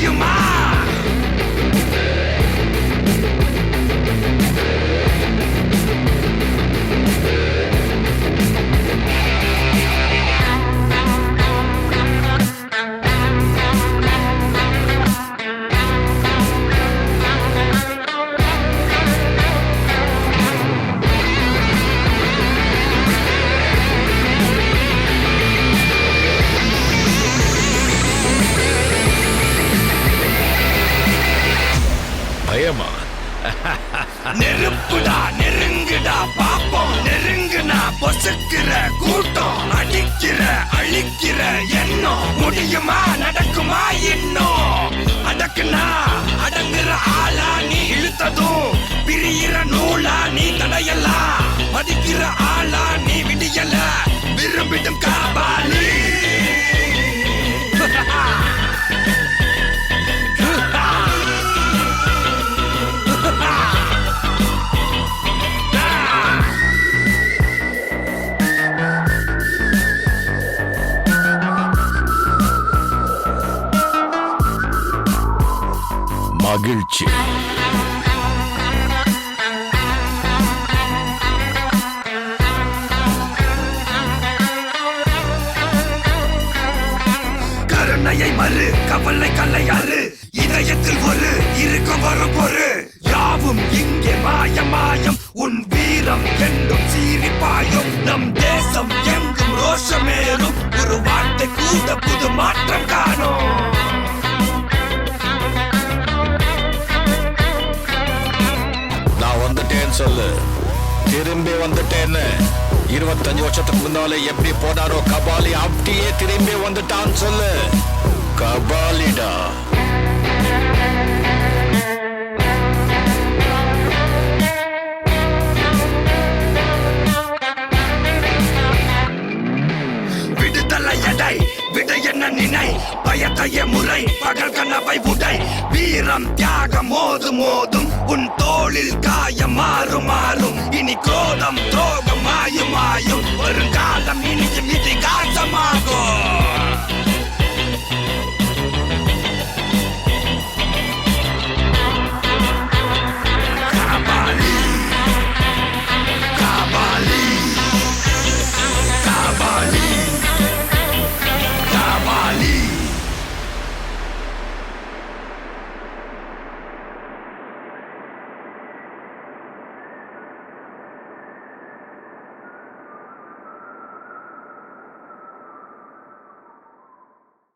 முடியுமா? பயமா? நெருப்புடா, நெருங்குடா பாப்போம். நெருங்குனா பொசுக்கிற கூட்டம், அடிக்கிற அழிக்கிற எண்ணம். முடியுமா, நடக்குமா இன்னும்? அடக்குனா அடங்குற ஆளா நீ இழுத்ததும், பிரியிற நூலா நீ தடையலாம். மதிக்கிற ஆளா நீ விடியல, விரும்பிடும் காபாலி. மகிழ்ச்சி. கருணையை மறு, கவலை கலையாறு. இதயத்தில் ஒரு இருக்கும் வரும் பொறு. யாவும் இங்கே மாயம் மாயம். உன் வீரம் என்றும் சீரிப்பாயும். நம் தேசம் எங்கும் ரோஷமேறும். ஒரு வார்த்தை கூட புது மாற்றம் காணும். நான் வந்துட்டேன்னு சொல்லு. திரும்பி வந்துட்டேன்னு. 25 வருஷத்துக்கு முன்னால எப்படி போனாரோ கபாலி, அப்படியே திரும்பி வந்துட்டான்னு சொல்லு. கபாலிடா. விடுதலை எடை, விடை என்ன நினை. பயத்தைய முறை, பகல் கனவை உடை. வீரம் தியாகம் மோதும் மோதும். உன் தோளில் காயம் மாறும் மாறும். இனி கோலம் துரோகம் மாயும் மாயும். வருங்காலம் இனியும் இதிகாசமாகும். காபாலி, காபாலி, காபாலி, காபாலி.